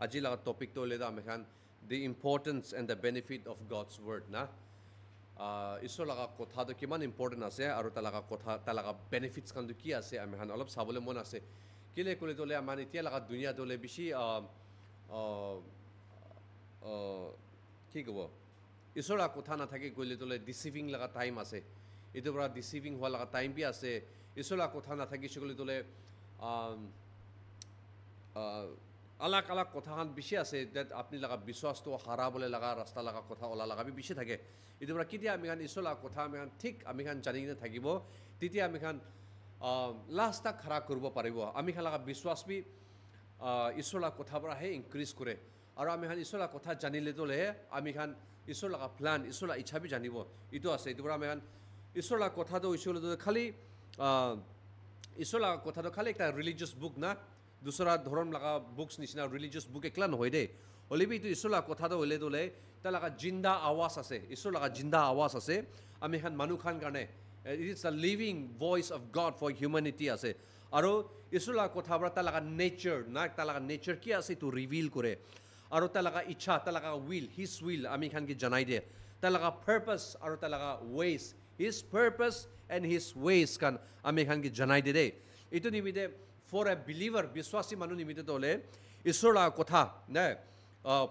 আজি laga topic to le da amekhan the importance and the benefit of God's word na isor laga kotha to kiman important ase aru talaga kotha talaga benefits kan to ki ase amekhan olop sabole mon ase kile kole tole aman itia laga dunia tole bishi ki gobo isor laga kotha na thake kole tole deceiving laga time ase itu bra deceiving hwa laga time bi ase isor laga kotha na thaki shikole tole alak alak kotha han bishi ase that apni laga biswas to hara bole laga rasta laga kotha ola laga bi bishi thake itu bra kitia amikhan isor laga kotha amikhan thik amikhan jani ne thakibo titia amikhan last tak khara korbo paribo amikhan laga biswas bi isor laga kotha bra he increase kore aru amikhan isor laga kotha janile tole amikhan isor laga plan isor laga ichha bi janibo itu ase itu bra amikhan isor laga kotha to isor to khali isor laga kotha to khali ekta religious book na dusra dhorom laga books nishina religious book ekla nohoy de olibi tu isor laga kotha to hole dole ta laga jinda awas ase isor laga jinda awas ase ami khan manu khan karne it is a living voice of God for humanity ase aro isor laga kotha bra ta laga nature na ta laga nature ki ase to reveal kore aro ta laga ichha ta laga will his will ami khan ki janai de ta laga purpose aro ta laga ways his purpose and his ways kan ami khan ki janai de itu nimide for a believer biswasi manu nimite tole isor laga kotha na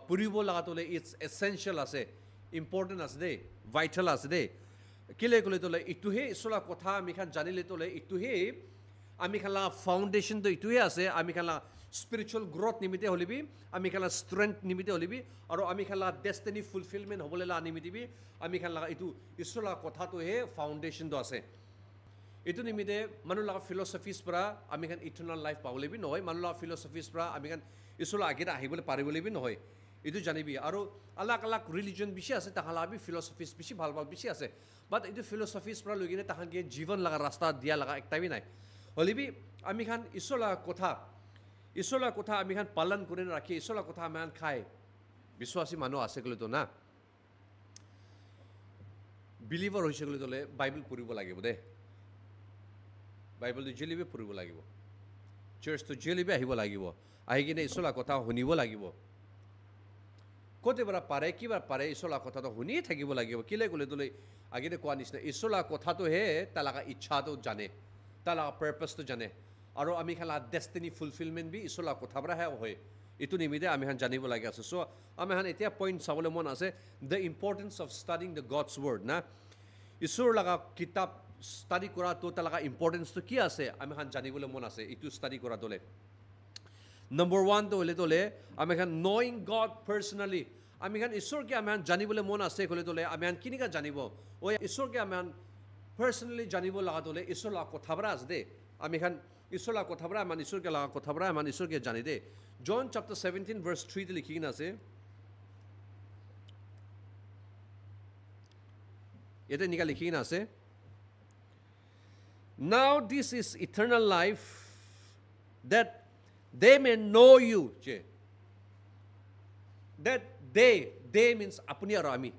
puribo laga tole it's essential ase important ase de vital ase de kile kole tole itu he isor laga kotha ami khan janile tole itu he ami khan la foundation to itu he ase ami khan la spiritual growth nimite holibi ami khan la strength nimite holibi aro ami khan la destiny fulfillment hobole la nimite bi ami khan la itu isor laga kotha to he foundation do ase itu nimide manu laga philosophies pra ami khan eternal life paule bi noy manu laga philosophies pra ami khan isola agida ahibole paribole bi noy itu janibi aro alak alak religion bishi ase tahala bi philosophies bishi bhal bhal bishi ase but itu philosophies pra logine tahan ge jivan laga rasta dia laga ekta bi nai holibi ami khan isola kotha ami khan palan kore rakhi isola kotha ami khan khai biswasi manu ase kole to na believer hoise kole tole bible puribo lagibo de Bible to jelibe puribo lagibo church to jelibe ahibo lagibo ahigine isola kotha hunibo lagibo kote bara pare ki bara pare isola kotha to huni thakibo lagibo kile gole dole agine kwa nisna isola kotha to he talaga ichha to jane talaga purpose to jane aro ami khala destiny fulfillment bi isola kotha bara he hoy itu nimide ami han janibo lagi ase so ami han etia point sabole mon ase the importance of studying the God's word na isor laga kitab study kora to talaga importance to ki ase ami khan janibole mon ase itu study kora dole number 1 to hole dole ami khan knowing God personally ami khan isor ke ami khan janibole mon ase kole dole ami khan kinika janibo o isor ke ami khan personally janibo laga dole isor la kotha bra as de ami khan isor la kotha bra man isor ke laga kotha bra man isor ke jani de John chapter 17 verse 3 te likhi na ase ete nika likhi na ase Now this is eternal life, that they may know you. That they means apni aru ami.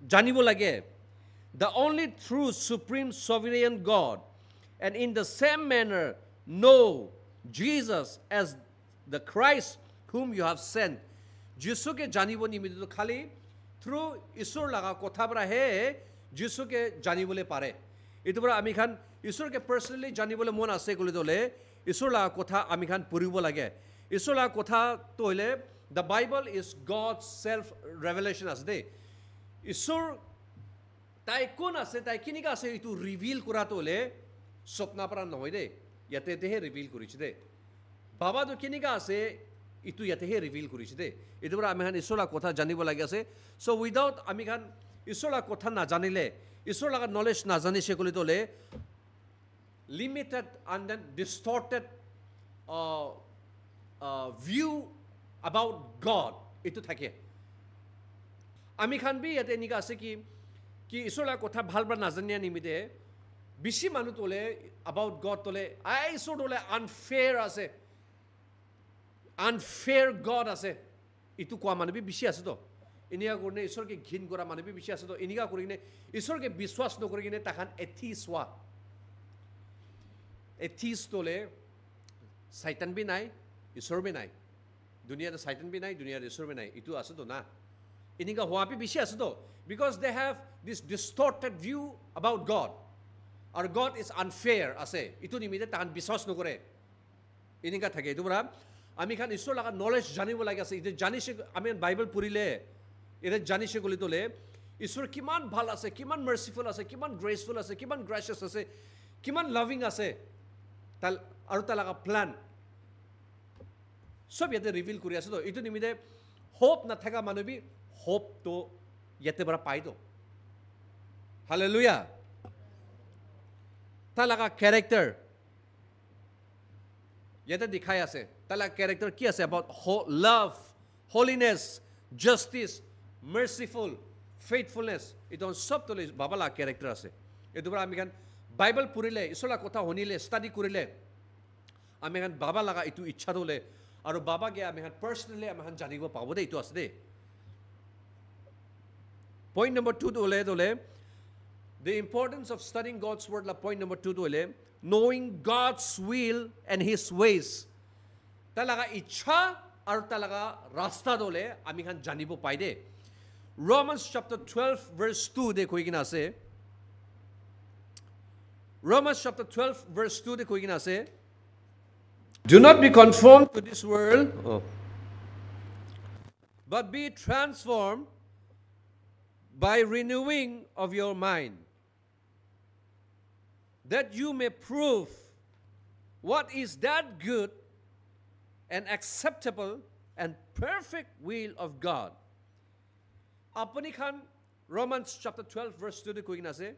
Janibo lage. The only true, supreme, sovereign God, and in the same manner know Jesus as the Christ whom you have sent. Jesus ke janibo nimido to khali through isor laga kotha bra he Jesus ke janibo le pare. itu bara ami khan isor ke personally janibole mon ase kole dole isor la kotha ami khan puribo lage isor la kotha to hole the Bible is God's self revelation as de isor tai kon ase tai kinika ase itu reveal kora to hole sopna para nohoy de yate de reveal koriche de baba to kinika ase itu yate he reveal koriche de itu bara ami khan isor la kotha janibo lage ase so without ami khan isor la kotha na janile isor laga knowledge na jani sekole tole limited and then distorted view about God itu thake ami khan bi yate nika ase ki isor laga kotha bhal bra na jania nimite bishi manu tole about God tole ai isor tole unfair God ase itu kwa manu bi bishi ase to इनिया करने ईश्वर के घिन करा माने भी विषय तो इनिका करिने ईश्वर के विश्वास न करिने ताखान एथिसवा एथिस तोले शैतान भी नाय ईश्वर भी नाय দুনিয়াতে চাইটান বি নাই দুনিয়াত ঈশ্বৰ বি নাই ইটো আছে তো না এনেকুৱা হোৱা বি বেছি আছে তো because they have this distorted view about God আৰু গড ইজ আনফেয়াৰ আছে ইটো নিমিত্তে তাহান বিশ্বাস নকৰে এনেকুৱা থাকে এইটো পৰা আমি খান ঈশ্বৰ লগা নলেজ জানিব লাগে আছে এতিয়া জানিছে আমি বাইবেল পঢ়িলে এতিয়া জানিছে গলি তোলে ঈশ্বৰ কিমান ভাল আছে কিমান মাৰ্চিফুল আছে কিমান গ্ৰেচফুল আছে কিমান গ্ৰেচিয়াছ আছে কিমান লাভিং আছে তাৰ আৰু তাৰ লগা প্লান সব ইয়াতে ৰিভিল কৰি আছে তো এইটো নিমিত্তে হোপ নাথাকা মানুহ বি হোপটো ইয়াতে পৰা পাই তো হালেলুয়া তাৰ লগা কেৰেক্টাৰ ইয়াতে দেখাই আছে তাৰ লগা কেৰেক্টাৰ কি আছে এবাউট লাভ হলিনেছ জাষ্টিছ মাৰ্চিফুল ফেইথফুলনেছ এইটো সব তোলে বাবা লগা কেৰেক্টাৰ আছে এইটো পৰা আমি খান বাইবেল পঢ়িলে ঈশ্বৰৰ কথা শুনিলে ষ্টাডি কৰিলে আমি খান বাবা লগা এইটো ইচ্ছা তোলে আৰু বাবাকে আমি খান পাৰ্চনেলি আমি খান জানিব পাব দেই এইটো আছে দেই পইণ্ট নম্বৰ 2 তোলে তোলে the importance of studying God's word la point number 2 তোলে knowing God's will and his ways talaga ichha aru talaga rasta dole ami khan janibo pai de Romans chapter 12 verse 2 dekho igina ase Romans chapter 12 verse 2 dekho igina ase do not be conformed to this world but be transformed by renewing of your mind that you may prove what is that good and acceptable and perfect will of God. Apani khan Romans chapter 12 verse 2 de koina ase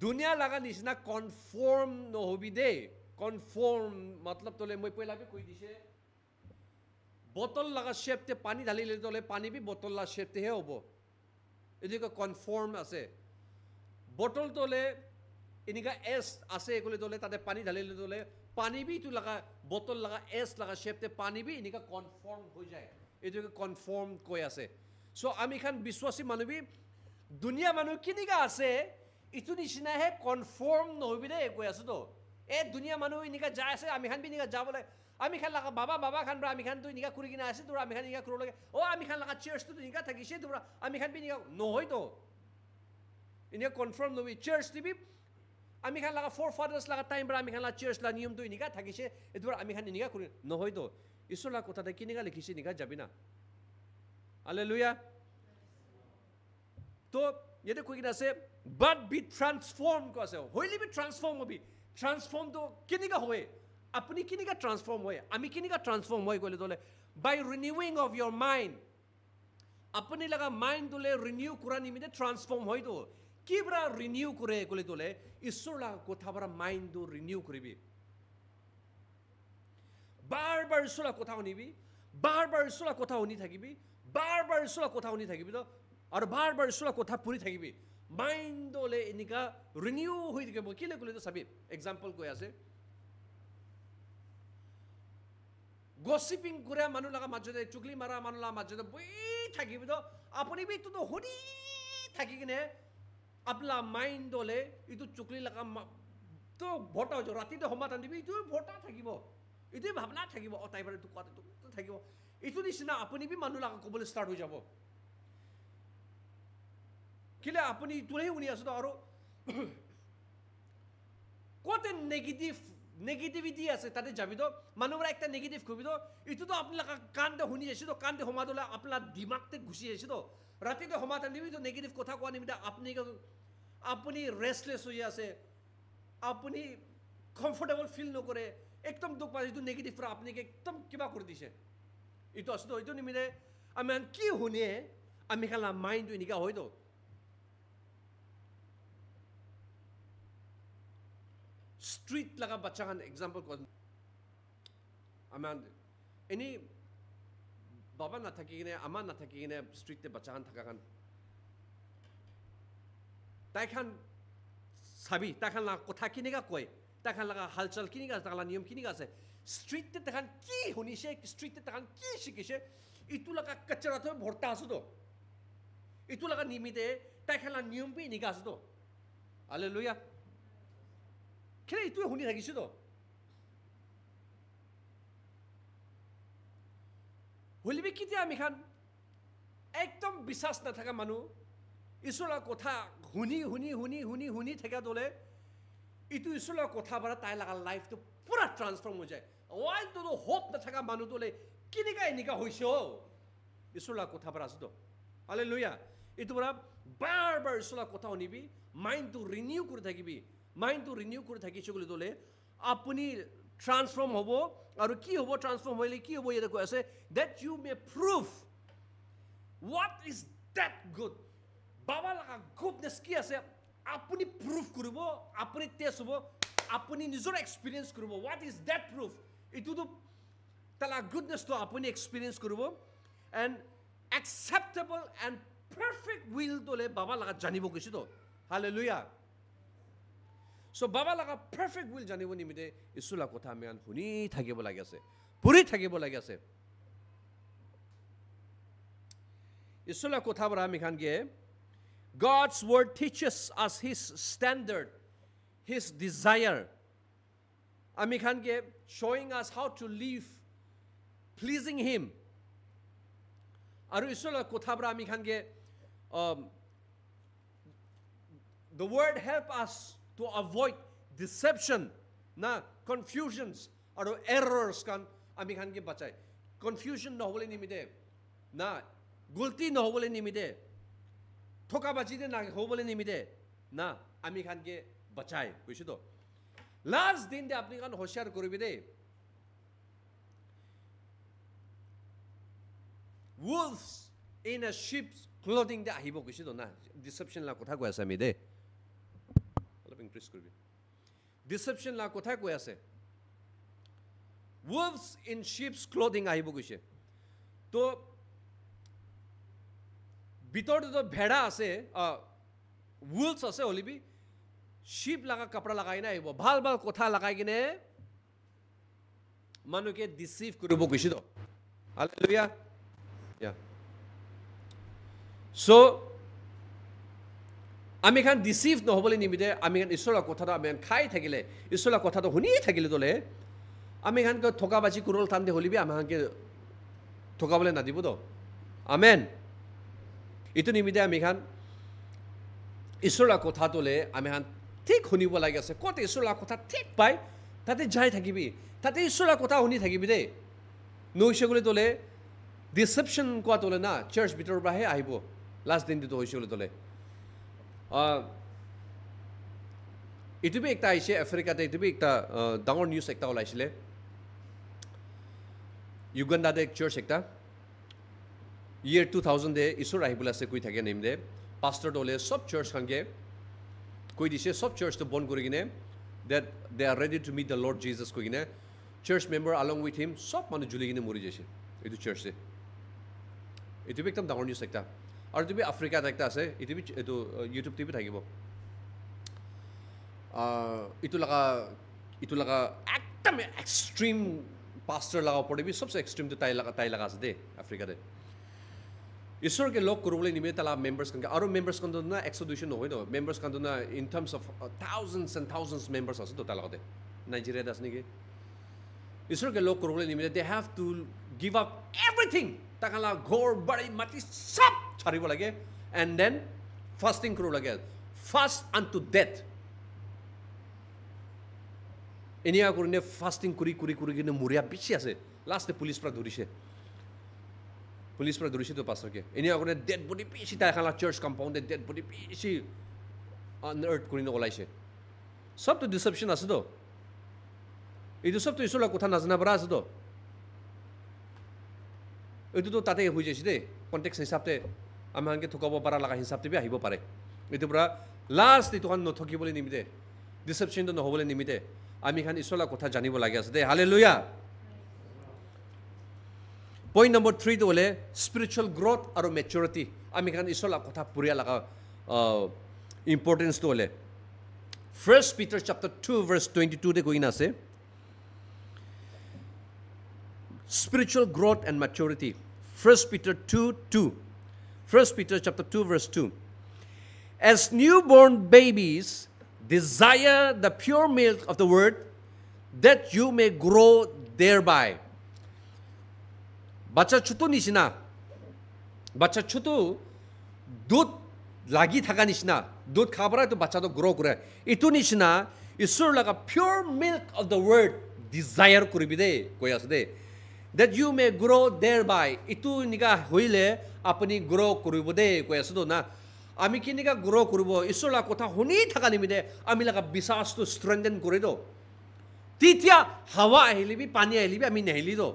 dunia laga nisna conform no hobi de conform matlab tole moi pela bi koi dise bottle laga shape te pani dhalile tole pani bi bottle la shape te he hobo edika conform ase bottle tole inika s ase ekole tole tate pani dhalile tole pani bi tu laga bottle laga s laga shape te pani bi inika conform hoi jay edika conform koi ase so ami khan biswasi manu bi dunia manu kinika ase itu nishina he conform no hobi de koi ase to e dunia manu inika jay ase ami khan bi inika jabole ami khan laga baba khan bra ami khan tu inika kuri kina ase to ami khan inika kuro lage o ami khan laga church tu inika thakise to ami khan bi inika no hoi to inika conform no bi church ti bi ami khan laga forefathers laga time bra ami khan la church la niyam tu inika thakise edur ami khan inika kuri no hoi to isur la kotha ta kinika likhise inika jabina hallelujah to yete koi kina ase but be transformed ko ase hoili be transform hobi transform to kinika hoye apni kinika transform hoye ami kinika transform hoye kole tole by renewing of your mind apni laga mind tole renew kura nimite transform hoy to kibra renew kore kole tole isur la kotha bara mind do renew koribi bar bar isur la kotha honibi bar bar isur la kotha honi thakibi bar bar isur la kotha honi thakibi to aru bar bar isur la kotha puri thakibi mind dole enika renew hoi thakibo kile kole to sabi example koi ase gossiping kura manu laga majjode chukli mara manu laga majjode boi thakibi to apni bi to honi thakikine apla mind dole itu chukli laga to bhota jo rati de homa tandibi itu bhota thakibo itu bhabna thakibo o taibare tu kwate tu thakibo itu nisina apni bi manu laga kobol start hoi jabo kile apni tulei uni aso aro kote negativity আছে তাতে যাবি তো মানুষরা একটা negative কবি তো ইটো তো আপনার কান্দে শুনি আছে তো কান্দে হমা দলে আপনার দিমাগতে ঘুষি আছে তো রাতিতে হমা টানিবি তো নেগেটিভ কথা কোয়া নিমিতে আপনি রেস্টলেস হয়ে আছে আপনি কমফর্টেবল ফিল নকরে একদম দুঃখ পাই ইটো নেগেটিভ পুরা আপনাকে একদম কিবা করে দিছে ইটো আছে তো ইটো নিমিতে আমি কি শুনিয়ে আমি খালা মাইন্ড এনেকা হয় তো street laga bacha kan example ko aman any baba na thakine ama na thakine street te bacha kan thaka kan tai khan sabi ta khan la kotha kini ga koi ta khan laga halchal kini ga ta khan niyam kini ga ase street te ta khan ki honi she street te ta khan ki shikise itu laga kachra to bhorta asu to itu laga nimite ta khan la niyam bi ni ga asu to hallelujah kile itu honi thakise to হলিবি কেতিয়া আমি খান একদম বিশ্বাস নাথাকা মানুহ ঈশ্বৰৰ কথা শুনি শুনি শুনি শুনি শুনি থকা দলে ইটো ঈশ্বৰৰ কথা পৰা তাই লগা লাইফটো পুৰা ট্ৰান্সফৰ্ম হৈ যায় ওৱাইটো হোপ নাথাকা মানুহ দলে কেনেকা এনেকা হৈছে ঈশ্বৰৰ কথা পৰা আছো হালেলুয়া এইটো পৰা বাৰ বাৰ ঈশ্বৰৰ কথা শুনিবি মাইণ্ডটো ৰিনিউ কৰি থাকিবি মাইণ্ডটো ৰিনিউ কৰি থাকিছে বুলি দলে আপুনি ট্ৰান্সফৰ্ম হ'ব আৰু কি হ'ব ট্ৰান্সফৰ্ম হ'লে কি হ'ব ইয়াতে কৈ আছে that you may prove what is that good বাবা লগা গুডনেছ কি আছে আপুনি প্ৰুফ কৰিব আপুনি টেষ্ট হ'ব আপুনি নিজৰ এক্সপিৰিয়েঞ্চ কৰিব what is that proof এইটোতো তালা গুডনেছটো আপুনি এক্সপিৰিয়েঞ্চ কৰিব and acceptable and perfect will দলে বাবা লগা জানিব কৈছে তো hallelujah So Baba laga perfect will janibo nimide isula kotha ame an huni thakibo lagi ase puri thakibo lagi ase isula kotha bara ami khan ge God's word teaches us his standard his desire ami khan ge showing us how to live pleasing him aru isula kotha bara ami khan ge the word help us to avoid deception na confusions or errors kan ami khan ke bachai confusion no hobole nimide na gulti no hobole nimide thoka bachi de na hobole nimide na ami khan ke bachai koise to last din de apni khan hoshiyar koribe de wolves in a sheep's clothing de ahibo koise to na deception la kotha koi ase ami de increase করবি deception লা কোথায় কই আছে wolves in sheep's clothing আইব কইছে তো ভিতর তো ভেড়া আছে wolves আছে হলিবি sheep লাগা কাপড়া লাগাই না আইব ভাল ভাল কথা লাগাই কিনে মানুকে ডিসিভ কৰিব কইছে তো হালেলুয়া ইয়া সো আমি খান ডিসিভ নহবলে নিমিতে আমি খান ঈশ্বৰৰ কথাটো আমি খাই থাকিলে ঈশ্বৰৰ কথাটো শুনি থাকিলে দলে আমি খান ঠকাবাজি কুৰল থান্দে হলিবি আমি খানকে ঠকাবলে নাদিব তো আমেন ইটো নিমিতে আমি খান ঈশ্বৰৰ কথাটোলে আমি খান ঠিক শুনিব লাগে আছে কত ঈশ্বৰৰ কথা ঠিক পাই তাতে যাই থাকিবি তাতে ঈশ্বৰৰ কথা শুনি থাকিবি দে নৈছে গলে দলে ডিসেপশন কোৱা দলে না চাৰ্চ ভিতৰৰ পৰাহে আহিব লাষ্ট দিন দিটো হৈছে গলে দলে itu be ekta aise Africa te itu be ekta dangor news ekta olaisile Uganda de church ekta year 2000 de isur ahibula se koi thake name de pastor dole sob church khange koi dise sob church to bon korigine that they are ready to meet the Lord Jesus koigine church member along with him sob manu juligine mori jese itu church se itu be ekta dangor news ekta আৰু তুমি আফ্ৰিকাত একটা আছে এইটো YouTube TV থাকিব ইটো লগা একদম এক্সট্ৰিম পাষ্টাৰ লগা পঢ়িবি সবচে এক্সট্ৰিমটো তাই লগা আছে দেই আফ্ৰিকাতে ঈশ্বৰকে লগ কৰিবলৈ নিমিতে তালা মেম্বাৰ্ছ কানকে আৰু মেম্বাৰ্ছ কানটো না 100-200 নহয় ন মেম্বাৰ্ছ কানটো না in terms of thousands and thousands members আছে তো তাৰ লগতে নাইজেৰিয়াত আছে নেকি ঈশ্বৰকে লগ কৰিবলৈ নিমিতে they have to give up everything তাকালা ঘৰ বাৰী মাটি সব ছাড়িব লাগে and then fasting কৰিব লাগে fast unto death এনিয়া কৰিনে ফাস্টিং কৰি কিনে মৰিয়া পিছি আছে লাষ্টে পুলিচ পৰা ধৰিছে তো পাছৰকে এনিয়া কৰিনে ডেড বডি পিছি তাই খালা চাৰ্চ কম্পাউণ্ডে ডেড বডি পিছি আনআৰ্থ কৰিনে ওলাইছে সবটো ডিসেপশন আছে তো এইটো সবটো ঈশ্বৰৰ কথা নাজানা পৰা আছে তো এইটো তো তাতে হৈ যাইছে দেই কনটেক্সট হিচাপতে আমি হানকে ঠকাব পাৰা লগা হিচাপতে আহিব পাৰে এইটো পৰা লাষ্ট এইটো খান নঠকিবলৈ নিমিতে ডিসেপশনটো নহ'বলৈ নিমিতে আমি খান ঈশ্বৰৰ কথা জানিব লাগে আছে দেই হালেলুয়া পইণ্ট নম্বৰ 3 টো হলে স্পিৰিচুৱেল গ্ৰোথ আৰু মেচুৰিটি আমি খান ঈশ্বৰৰ কথা পুৰিয়া লগা ইম্পৰ্টেন্সটো হলে 1 Peter chapter 2 verse 22 তে কৈ আছে spiritual growth and maturity 1 Peter 2:2 1 Peter chapter 2 verse 2 as newborn babies desire the pure milk of the word that you may grow thereby বাচ্চা ছোট নিচিনা বাচ্চা ছোট দুধ লাগি থাকা নিচিনা দুধ খাবার তো বাচ্চাটো গ্ৰ' কৰে এইটো নিচিনা ঈশ্বৰ লগা pure milk of the word desire কৰিবি দেই কৈ আছো দেই that you may grow thereby itu niga hoile apni grow koribo de koi asu na ami ki niga grow koribo isola kotha honi thaka nimide ami laga bisas to strengthen kori do titia hawa ahili bi pani ahili bi ami nehili do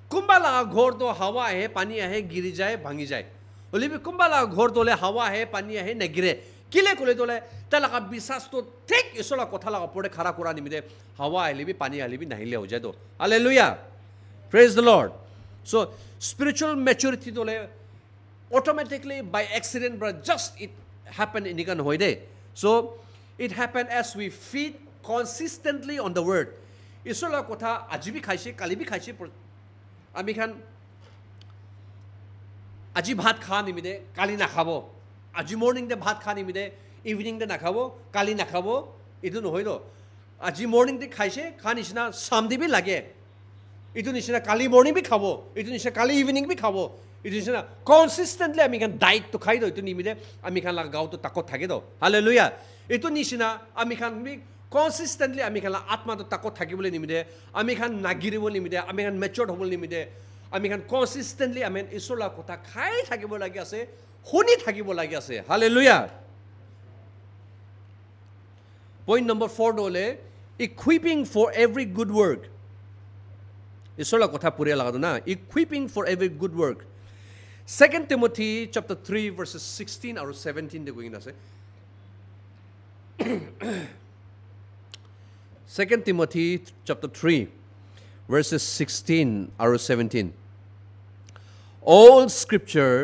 kumbala ghor to hawa ahe pani ahe giri jaye bhangi jaye holi bi kumbala ghor tole hawa ahe pani ahe negire kile kole tole talaga bisas to thik isola kotha laga pore khara kora nimide hawa ahili bi pani ahili bi nehile ho jaye do hallelujah. Praise the Lord. So spiritual maturity tole automatically by accident but just it happen in ikan hoide. So it happen as we feed consistently on the word. Isola kotha aji bi khaise kali bi khaise ami khan aji bhat kha nimide kali na khabo aji morning de bhat kha nimide evening de na khabo kali na khabo idu no hoido aji morning de khaise khanisna samdi bi lage itu নিচিনা কালি morning B খাবো itu নিচিনা কালি evening B খাবো itu নিচিনা consistently আমি খান diet তো খাই দো itu নিমিদে আমি খান লাগা গাও তো তাকত থাকে দো হালেলুয়া itu নিচিনা আমি খান বি কনসিস্টেন্টলি আমি খান আত্মা তো তাকত থাকিবলে নিমিদে আমি খান নাগিরিব নিমিদে আমি খান ম্যাচিউরড হবল নিমিদে আমি খান কনসিস্টেন্টলি আমি ইসোলা কথা খাই থাকিব লাগি আছে শুনি থাকিব লাগি আছে হালেলুয়া পয়েন্ট নম্বর 4 দলে equipping for every good work Isola kotha puriya lagado na equipping for every good work 2 Timothy chapter 3 verses 16 or 17 de goina ase 2 Timothy chapter 3 verses 16 or 17 All scripture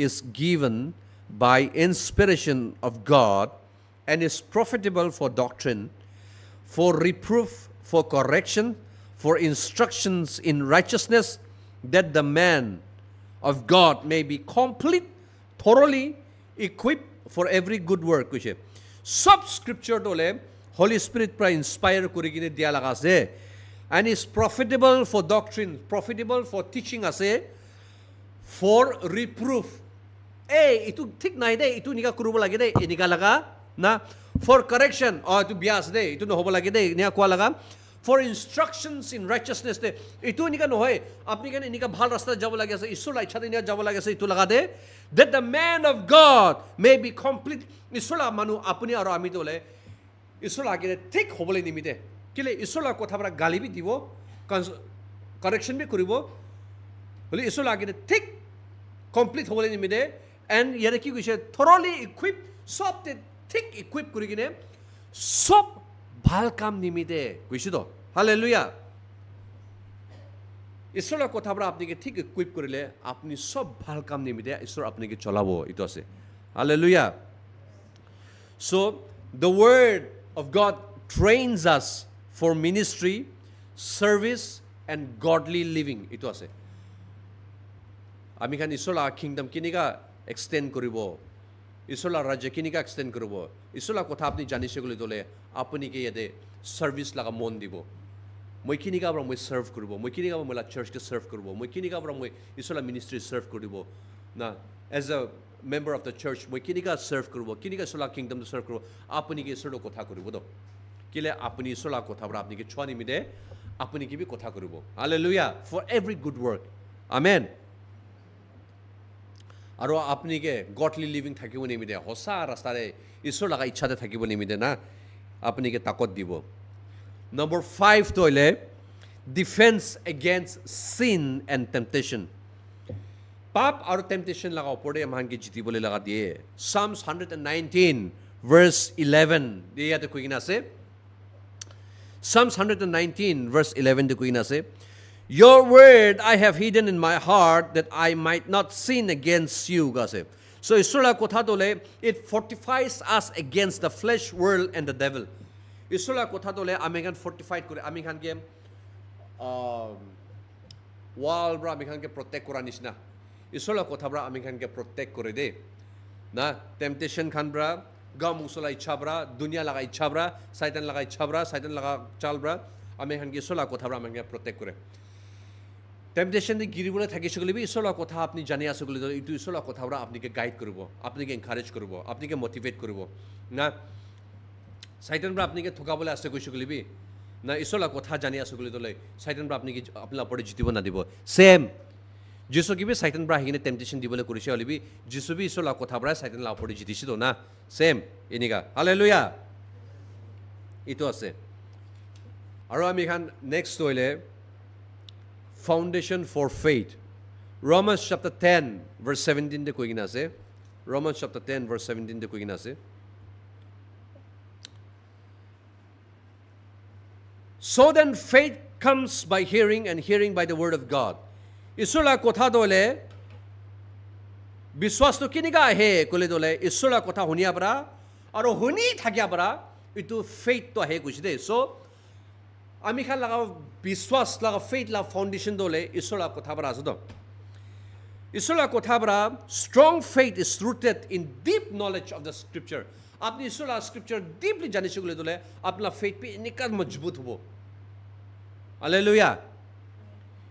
is given by inspiration of God and is profitable for doctrine for reproof for correction for instructions in righteousness, that the man of God may be complete, thoroughly equipped for every good work. Sub scripture dole Holy Spirit pra inspire kuri kine dia laga ase and is profitable for doctrine, profitable for teaching ase, for reproof. Itu thik nai de, itu nika kurubo lagi de, nika laga na for correction. Itu bias de, itu no hobo lagi de, nika kwa laga. For instructions in righteousness de itu nika no hoy apni kan nika bhal rasta jabo lage ase isola ichha de nika jabo lage ase itu laga de that the man of God may be complete isola manu apni aro ami dole isola age thik hobole nimite kile isola kotha bara gali bi dibo correction bi koribo boli isola age thik complete hobole nimite and yare ki koise thoroughly equipped sob te thik equipped kori kine sob ভাল কাম নিমিতে কইছো তো hallelujah ঈশ্বৰৰ কথাবোৰ আপোনাক ঠিক equip কৰিলে আপুনি সব ভাল কাম নিমিতে ঈশ্বৰ আপোনাক চলাব ইটো আছে hallelujah so the word of God trains us for ministry service and godly living ইটো আছে আমি খান ঈশ্বৰৰ কিংডম কিনিকা এক্সটেন্ড কৰিব ঈশ্বৰৰ ৰাজ্য কিনিকা এক্সটেন্ড কৰিব ঈশ্বৰৰ কথা আপুনি জানিছে গলি দলে আপুনি কি ইয়াতে সাৰ্ভিস লাগা মন দিব মই কিনিকা বৰা মই সাৰ্ভ কৰিব মই কিনিকা মই লা চাৰ্চ কে সাৰ্ভ কৰিব মই কিনিকা বৰা মই ইছলা মিনিস্ট্ৰি সাৰ্ভ কৰিব না as a member of the search মই কিনিকা সাৰ্ভ কৰিব কিনিকা ইছলা কিংডম সাৰ্ভ কৰিব আপুনি কি ইছলা কথা কৰিব দ কিলে আপুনি ইছলা কথা বৰা আপুনি কি ছনি মিদে আপুনি কি বি কথা কৰিব hallelujah for every good work amen আৰু আপুনি কে গডলি লিভিং থাকিব নিমিদে হসা ৰাস্তাৰে ঈশ্বৰ লগা ইচ্ছাতে থাকিব নিমিদে না আপুনি কে তাকত দিব নম্বৰ 5 তইলে defence against sin and temptation পাপ আৰু টেম্পটেশন লগা ওপৰতে আমাক জিতিবলৈ লগা দিয়ে Psalms 119 verse 11 দিয়াতে কইনা আছে Psalms 119 verse 11 তে কইনা আছে Your word I have hidden in my heart that I might not sin against you gase so isola kotha dole it fortifies us against the flesh world and the devil isola kotha dole amegan fortified kore ami khan ke wall bra ami khan ke protect kora nisna isola kotha bra ami khan ke protect kore de na temptation khan bra gam usola ichha bra dunya laga ichha bra shaitan laga chal bra ami khan ke isola kotha bra ami ke protect kore temptation গিৰিবলৈ থাকিছে গ'লে ঈশ্বৰৰ কথা আপুনি জানি আছে গ'লে এইটো ঈশ্বৰৰ কথাবোৰ আপোনাক গাইড কৰিব আপোনাক এনকাৰেজ কৰিব আপোনাক মটিভেট কৰিব না চাইটানৰ পৰা আপোনাক ঠকাবলৈ আছে কৈছে গ'লে না ঈশ্বৰৰ কথা জানি আছে গ'লে তলে চাইটানৰ পৰা আপোনাক আপোনাৰ ওপৰত জিতিব নাদিব ছেম যিছু কিবি চাইটানৰ পৰা আহিকিনে টেম্পটেশ্যন দিবলৈ কৰিছে হ'লে যিছু বি ঈশ্বৰৰ কথাৰ পৰা চাইটানৰ ওপৰত জিতিছিল না ছেম এনেকা হালেলুয়া এইটো আছে আৰু আমি এখন নেক্সট হ'লে foundation for faith. Romans chapter 10 verse 17 de koigina ase. Romans chapter 10 verse 17 de koigina ase. So then faith comes by hearing and hearing by the word of God. Isula kotha dole biswas to kiniga he kole dole isula kotha hunia bara aro huni thakya bara itu faith to he kuch de so আমি খান লাগা বিশ্বাস লাগা faith লাগা foundation দলে ঈশ্বৰৰ কথা বৰা আছে তো ঈশ্বৰৰ কথা বৰা strong faith is rooted in deep knowledge of the scripture আপনি ঈশ্বৰৰ স্ক্ৰিপচাৰ ডিপলি জানিছে গলে দলে আপনাৰ ফেইথ পে এনেকা মজবুত হব হালেলুয়া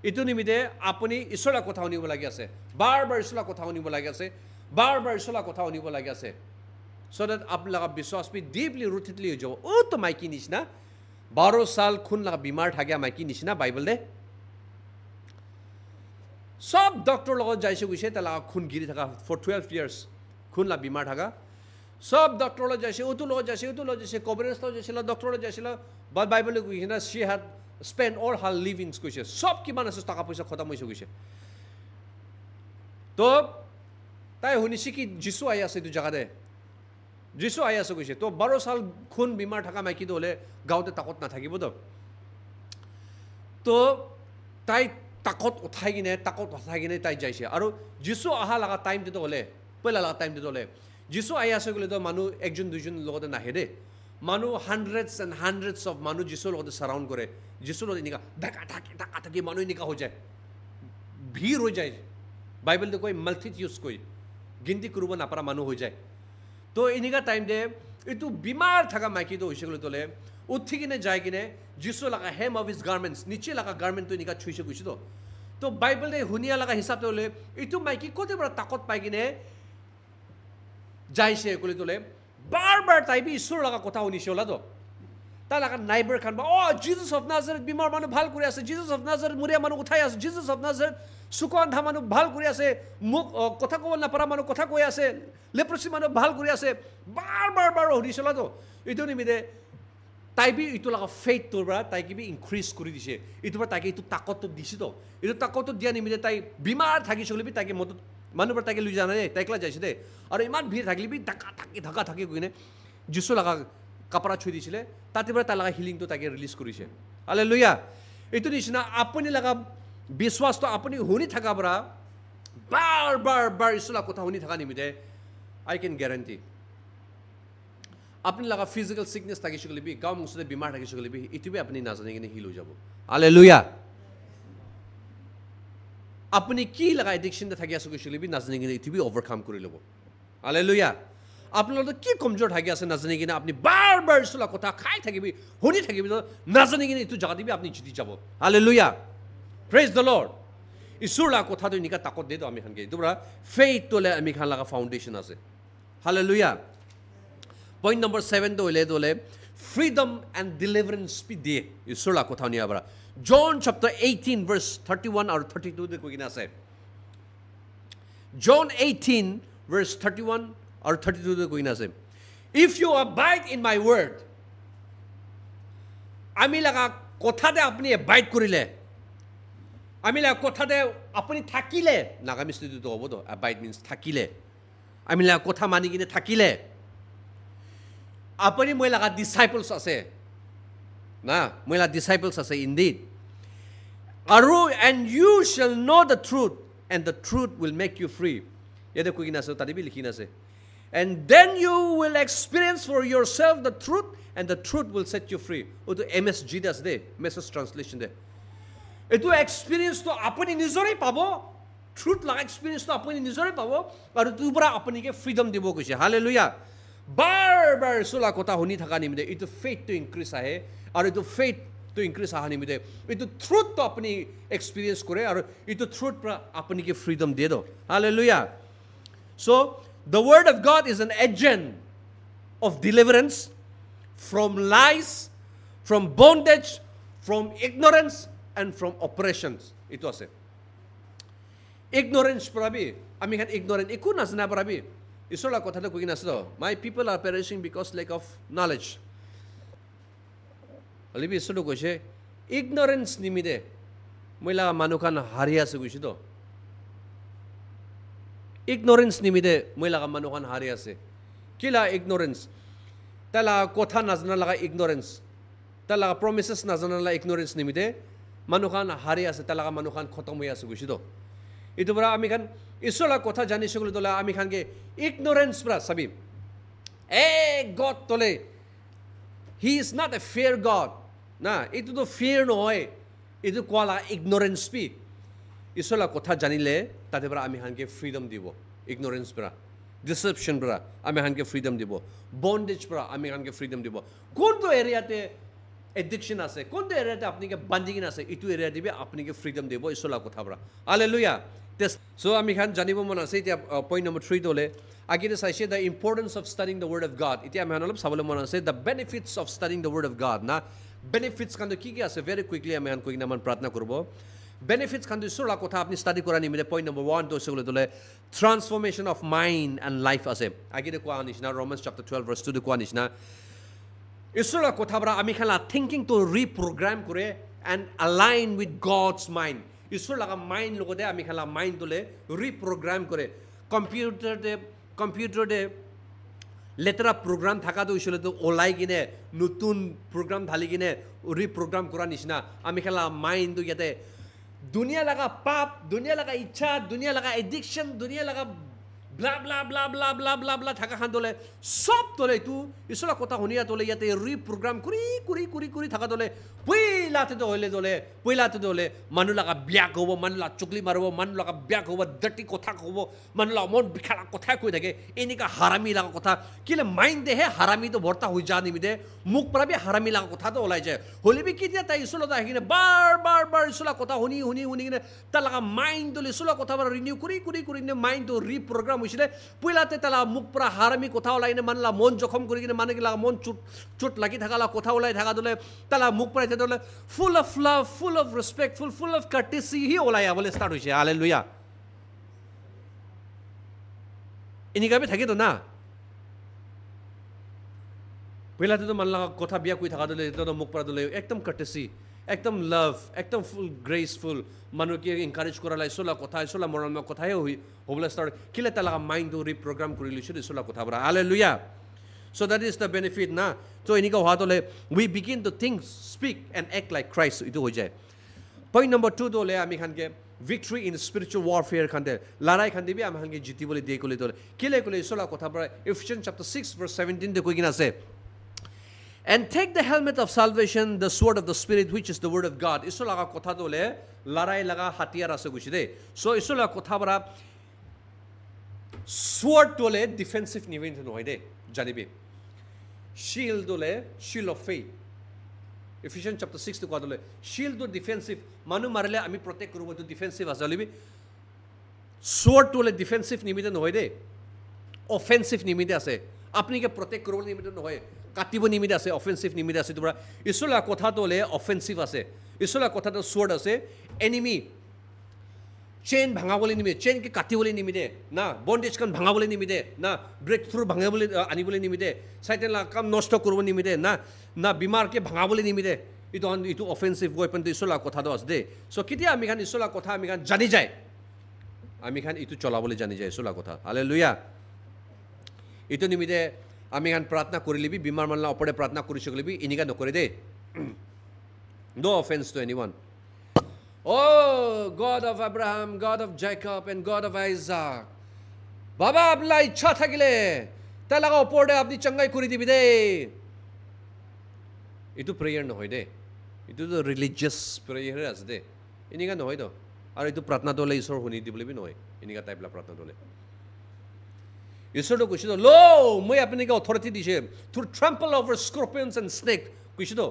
ইটো নিমিতে আপনি ঈশ্বৰৰ কথা শুনিব লাগি আছে বাৰ বাৰ ঈশ্বৰৰ কথা শুনিব লাগি আছে বাৰ বাৰ ঈশ্বৰৰ কথা শুনিব লাগি আছে সো দ্যাট আপনার বিশ্বাস পে ডিপলি রুটেডলি হৈ যাব ও তো মাইকি নিচিনা 12 साल खून लगा बीमार था गया माइकी निशिना बाइबल दे सब डॉक्टर लोग जाइसे गुइसे तला खून गिरी था फॉर 12 इयर्स खून ला बीमार था सब डॉक्टर लोग जाइसे उतु लोग जाइसे कवरेज लोग जाइसे डॉक्टर लोग जाइसे बट बाइबल ले गुइना she had spend all her livings गुइसे सब की माने टाका पैसा खत्म होइसे गुइसे तो ताई हुनिसि कि जिसु आया से तु जगह दे যিছু আই আছে কৈছে তো 12 সাল খুন বিমাৰ থাকা মাইকি দলে গাঁৱতে তাকত নাথাকিব তো তাই তাকত উঠাই কিনে তাই যাইছে আৰু যিছু আহা লগা টাইম দিতে হলে পইলা লগা টাইম দিতে হলে যিছু আই আছে গলে তো মানুহ একজন দুইজন লগতে নাহে দে মানুহ হান্ড্রেডস এন্ড হান্ড্রেডস অফ মানুহ যিছুৰ লগতে সাৰাউণ্ড কৰে যিছুৰ লগত এনেকা ঢাকা ঢাকি মানুহ এনেকা হৈ যায় ভিৰ হৈ যায় বাইবেলটো কয় মাল্টিটিউডছ কয় গিনতি কৰিব নাপাৰা মানুহ হৈ যায় तो इनिका टाइम दे इतु बीमार थाका माइकी तो होइसे गले तले उठी किने जाय किने जिसु लगा हेम ऑफ हिज गारमेंट्स नीचे लगा गारमेंट तो इनिका छुइसे गुइसे तो बाइबल दे हुनिया लगा हिसाब तले इतु माइकी कोते बड़ा ताकत पाइ किने जायसे गले तले बार बार ताइ बि ईश्वर लगा কথা শুনিছে होला तो ता लगा नाइबर खान ओ जीसस ऑफ नाजरेथ बीमार मानु ভাল কৰি আছে जीसस ऑफ नाजरेथ मुरिया मानु उठाই আছে जीसस ऑफ नाजरेथ सुकन धा मानु ভাল কৰি আছে মুখ কথা কব না পাৰা মাनु কথা কৈ আছে লেপ্ৰসি মাनु ভাল কৰি আছে বাৰ বাৰ শুনিছলা তো ইটো নিমিতে তাই বি ইটো লাগা ফেইথ তোৰ পৰা তাই কি বি ইনক্ৰিজ কৰি দিছে ইটো পৰা তাকে ইটো তাকত দিছে তো ইটো তাকত দিয়া নিমিতে তাই বিমাৰ থাকি চলি বি তাকে মত মানুহ পৰা তাকে লৈ জানা দে তাইকলা যাইছে দে আৰু ইমান ভিৰ থাকিলি বি ঢাকা থাকি গইনে যিছু লাগা কাপড়া ছুই দিছিলে তাতে পৰা তা লাগা হিলিং তো তাকে ৰিলিজ কৰিছে হালেলুয়া ইটো নিচিনা আপুনি লাগা বিশ্বাস তো আপুনি শুনি থাকা পৰা বাৰ ঈশ্বৰৰ কথা শুনি থাকা নিমিতে I can guarantee. अपनी लगा फिजिकल सिकनेस ताकि शुक्ल भी गाँव मुझसे बीमार ताकि शुक्ल भी इतने भी अपनी नाज़ने के नहीं हिल हो जाओ हालेलुया अपनी की लगा एडिक्शन ताकि ऐसा कुछ शुक्ल भी नाज़ने के नहीं इतने भी ओवरकम कर लो हालेलुया अपने लोग तो की कमजोर ताकि ऐसा नाज़ने के ना अपनी बार इसला कोता खाई ताकि भी होनी ताकि भी तो नाज़ने के नहीं इतने जगह भी अपनी जीती जाओ हालेलुया praise the Lord इसुला कोता तो इनका ताकत दे दो अमी खान के दूसरा faith तो ले अमी खान लगा foundation आसे Hallelujah. Point number 7 dole freedom and deliverance be de isula kotha ni abra John chapter 18 verse 31 or 32 de kogina say John 18 verse 31 or 32 de kogina say if you abide in my word ami laga kotha de apni abide korile ami laga kotha de apni thakile nagami studio to hobo to abide means thakile আমি লাগা কথা মানি কিনে থাকিলে আপনি মই লাগা disciples আছে না মই লাগা ডিসাইপলস আছে ইনডিড আৰু and you shall know the truth and the truth will make you free এতে কই কিনা আছে তাতে বি লিখিনা আছে and then you will experience for yourself the truth and the truth will set you free ও তো MSG Das দে message translation দে এটো experience তো আপনি নিজৰে পাবো truth like experience to apuni nijore pabo aru tu pura apuni ke freedom dibo koise hallelujah bar sula kota honi thaka nimide itu faith to increase ahe aru itu faith to তো increase আহা নিমিতে এইটো ট্ৰুথটো আপুনি experience কৰে আৰু এইটো truth পৰা আপুনি কি ফ্ৰীডম দিয়ে দ hallelujah so the word of God is an agent of deliverance from lies, from bondage, from ignorance and from oppressions. Ito ase. Ignorance prabi. Ami kan ignorant. Iku nasna prabi. Isola kotha to kuina asdo. My people are perishing because lack of knowledge. Alibi isodo koise ignorance nimide. Moila manukan haria se kuisido. Ignorance nimide moila manukan haria se. Kila ignorance. Tala kotha nazna laga ignorance. Tala promises nazna laga ignorance nimide manukan haria se tala manukan khotom hoya se kuisido. Itu bara ami kan isola kotha jani segule tola ami kan ke ignorance pra sabi God tole he is not a fear God na itu to fear no hoy itu kwala ignorance pi isola kotha janile tate bara ami han ke freedom dibo ignorance pra deception pra ami han ke freedom dibo bondage pra ami han ke freedom dibo kon to area te addiction ase kon to area te apni ke banding ase itu area dibe apni ke freedom dibo isola kotha pra hallelujah so ami khan janibo mon ase tia point number 3 dole agire saise the importance of studying the word of God itia ami hanolop sabole mon ase the benefits of studying the word of God na benefits kan ki ki ase very quickly ami han koina man pratna korbo benefits kan isola kotha apni study kora nimide point number 1 to segole dole transformation of mind and life ase agire ko anishna Romans chapter 12 verse 2 ko anishna isola kotha bra ami khala thinking to reprogram kore and align with God's mind इसोर लगा mind लोगों दे आमी खाला mind दोले reprogram करे computer दे लेतरा programme थाका तो इसोले तो alloy किने नतुन प्रोग्राम धाली किने रिप्रोग्राम करा निशना आमी खाला माइंड तो याते दुनिया लगा पाप दुनिया लगा इच्छा दुनिया लगा एडिक्शन दुनिया लगा blah blah blah blah blah blah blah thaka khan dole sob dole tu isola kotha honia dole yate reprogram kuri thaka dole poila te dole manu laga byak hobo manu la chukli marbo manu laga byak hobo dirty kotha hobo manu la mon bikhala kotha koi thake enika harami laga kotha kile mind de he harami to borta hoi ja nimide muk pra bi harami laga kotha to olai jae holi bi kitia ta isola da hine bar isola kotha honi ne ta laga mind dole isola kotha bar renew kuri ne mind to reprogram পুইলাতে তালা মুখ পৰা হাৰামি কথা ওলাইনে মানলা মন জখম কৰি কিনে মানে কিলা মন চুট লাগি থাকালা কথা ওলাই থাকা দলে তালা মুখ পৰা দলে full of love full of respectful full of courtesy he ওলাই আবলে স্টার্ট হইছে হালেলুয়া ইনিগাবে থাকে তো না পুইলাতে তো মানলা কথা বিয়া কই থাকা দলে তো মুখ পৰা দলে একদম কার্টেসি একদম লাভ একদম ফুল গ্রেসফুল মানুষকে এনকারেজ করা লাই সোলা কথা সোলা মরম কথাই হবলে স্টার্ট কিলে তালা মাইন্ড টো রিপ্রোগ্রাম কৰি লৈছে সোলা কথা Bora hallelujah so that is the benefit na so enika howa dole we begin to think speak and act like Christ itu ho jay point number 2 dole ami khan ke victory in spiritual warfare khan de larai khan dibi ami khan ke jiti bole de kole dole kile sola কথা Bora Ephesians chapter 6 verse 17 de koi gina ase and take the helmet of salvation the sword of the spirit which is the word of God isola ka kotha dole larai laga hatiar ase gushi de so isola kotha bara sword dole defensive event no hoide janibi shield dole shield of faith Ephesians chapter 6 to dole shield do defensive manu marle ami protect korubo to defensive asalibi sword dole defensive nimite no hoide offensive nimite ase apni ke protect korubo nimite no hoye কাটিব নিমিতে আছে offensive নিমিতে আছে তোমরা ইসলা কথা তোলে offensive আছে ইসলা কথা তো sword আছে এনিমি চেইন ভাঙাবলে নিমিতে চেইন কে কাটিবলে নিমিতে না বন্ডেজ কান ভাঙাবলে নিমিতে না ব্রেক থ্রু ভাঙাবলে আনিবলে নিমিতে সাইটেন লা কাম নষ্ট করব নিমিতে না না বিমার কে ভাঙাবলে নিমিতে ইটো অফেন্সিভ ওয়েপন তো ইসলা কথা তো আছে দে সো কিতিয়া আমি খান ইসলা কথা আমি খান জানি যায় আমি খান ইটো চলাবলে জানি যায় ইসলা কথা হালেলুয়া ইটো নিমিতে আমি গান প্রার্থনা করে লিবি বিমার মানলা অপরে প্রার্থনা করি সকলিবি ইনিকা নকরে দে নো অফেন্স টু এনিওয়ান ও God of Abraham God of Jacob and God of Isaac বাবা আপনার ইচ্ছা থাকিলে তার লাগা অপরে আপনি চঙ্গাই করে দিবি দে এটু প্রেয়ার নহয় দে এটু তো রিলিজিয়াস প্রেয়ার আছে দে ইনিকা নহয় তো আর এটু প্রার্থনা দলে ঈশ্বর শুনি দিবলি নহয় ইনিকা টাইপলা প্রার্থনা দলে ঈশ্বরটো কৈছিল লো মই আপোনাক অথৰিটি দিছে to trample over scorpions and snake কৈছিল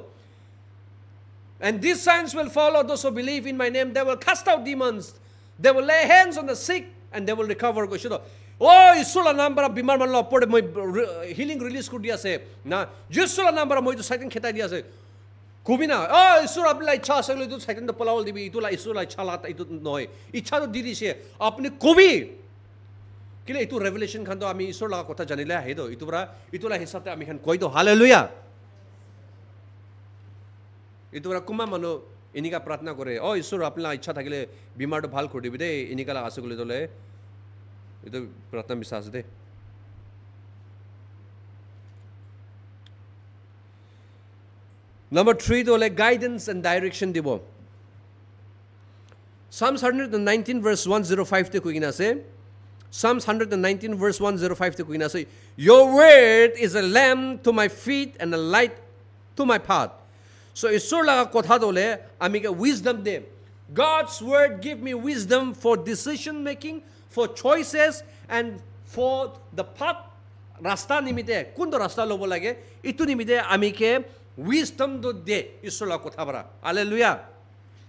And these signs will follow those who believe in my name. They will cast out demons. They will lay hands on the sick and they will recover. Oh, Isula number of bimar man upward healing release could say. Na, just a number of mojo second ketadia say. Kubina, oh, Isura like Charles, do second the Palau, the Itula Isula Chalat, it noy. Ichado did say, Upni Kubi. Kile itu revelation kando ami Isula kota janila hedo. Itula hisata amikan koido. Hallelujah. Itura kuma mano inika pratna kore. Oh, Isura apna ichha thakile bimar to bhal kodi bide inika la asukule dole. Itu pratna bisas de. Number 3 dole guidance and direction dibo. Psalms 119 verse 105 te kuina se. Psalms 119 verse 105 te kuina se. Your word is a lamp to my feet and a light to my path. So Isur laga kotha dole amika wisdom de. God's word give me wisdom for decision making, for choices and for the path rasta nimite kundo rasta lobo lage itu nimite amike wisdom do de Isur laga kotha bara. Hallelujah.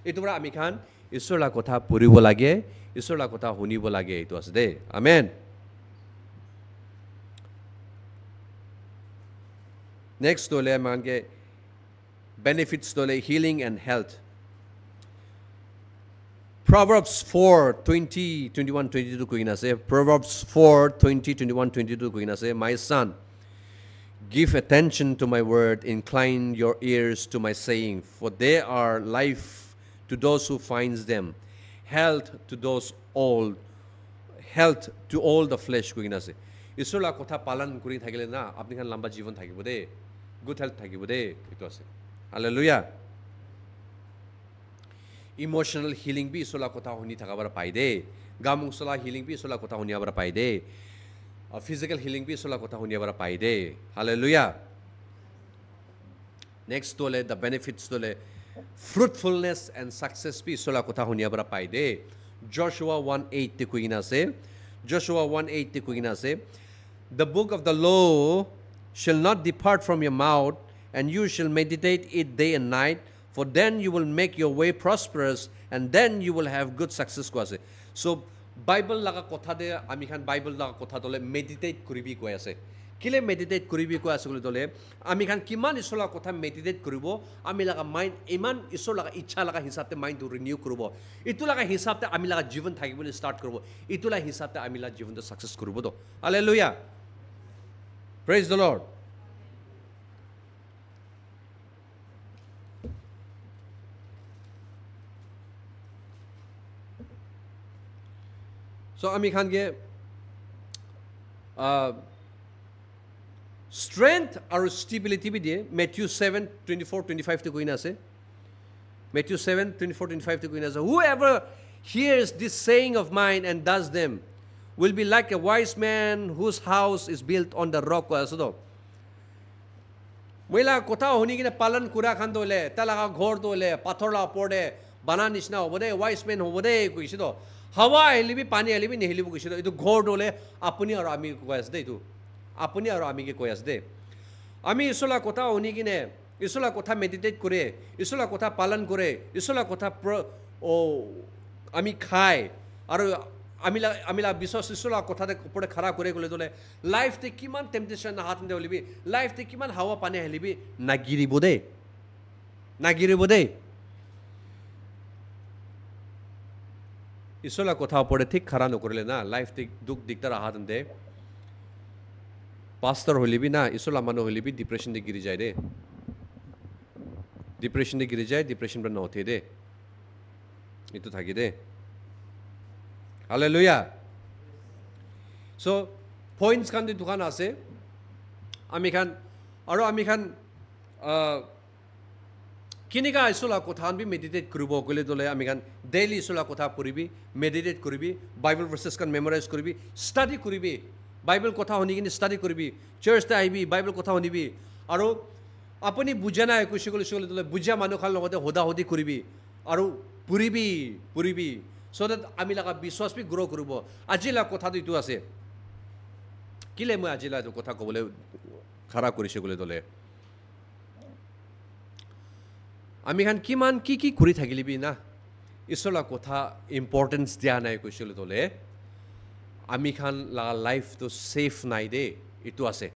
Itu bara amikhan Isur laga kotha puribo lage, Isur laga kotha hunibo lage itu ase de. Amen. Next dole manke benefits dole healing and health. Proverbs 4, 20, 21, 22 kuina se. Proverbs 4, 20, 21, 22 kuina se. My son, give attention to my word, incline your ears to my saying, for they are life to those who finds them, health to those old, health to all the flesh kuina se. Isula kotha palan kuri thakile na apni khan lamba jivan thakibo de, good health thakibo de itu ase. Hallelujah. Emotional healing bi Isula kotha honi thakabara paide. Gamung sola healing bi Isula kotha honi abara paide. Physical healing bi Isula kotha honi abara paide. Hallelujah. Next dole the benefits dole fruitfulness and success bi Isula kotha honi abara paide. Joshua 1:8 te kuina se. Joshua 1:8 te kuina se. The book of the law shall not depart from your mouth, and you shall meditate it day and night, for then you will make your way prosperous, and then you will have good success. So, Bible laga kotha de amikhan Bible laga kotha dole meditate kuribi koi ase. Kile meditate kuribi koi ase kule dole amikhan kiman Isur laga kotha meditate kuribo, ami laga mind iman Isur laga ichha laga hisabte mind to renew kuribo. Itu laga hisabte ami laga jivan thakibole start kuribo. Itu laga hisabte ami laga jivan to success kuribo do. Hallelujah. Praise the Lord. So ami khan ge strength or stability bi de Matthew 7:24-25 te koina ase. Matthew 7:24-25 te koina ase. Whoever hears this saying of mine and does them will be like a wise man whose house is built on the rock. So moila kotha honi kine palan kura khan dole talaga ghor dole pathor la porde bana nishna hobode wise man hobode koisido. Hawa helibi pani helibi nehelibu koisido. Itu ghor dole apuni aru ami koi ase de itu. Apuni aru ami ke koi ase de. Ami Isula kotha honi kine Isula kotha meditate kore, Isula kotha palan kore, Isula kotha ami khai aru amila biswas Isula kotha de upore khara kore gole dole life te kiman temptation na hat de holibi life te kiman hawa pani helibi nagiribo de. Isula kotha upore thik khara nokorle na life te duk diktar hat de pastor holibi na Isula mano holibi depression de giri jai de. Depression de giri jai, depression par na hote de. Itu thaki de. Hallelujah. So points kan de dukan ase ami khan kinika Isula kotha bi meditate kuribo gole dole ami khan daily Isula kotha puribi meditate kuribi Bible verses kan memorize kuribi study kuribi Bible kotha honi kini study kuribi church ta aibi Bible kotha honi bi aru apuni bujana kushi gole dole bujja manu khan logote hoda hodi kuribi aru puribi so that ami laga biswas bi grow kuribo ajila kotha du itu ase kile moi ajila tu kotha kobole khara korise gole dole আমি খান কিমান কি কৰি থাকিলিবি না ঈশ্বৰৰ কথা importance দিয়া নাই কৈছিলোঁ তোলে আমি খান লাইফটো ছেফ নাই দেই এইটো আছে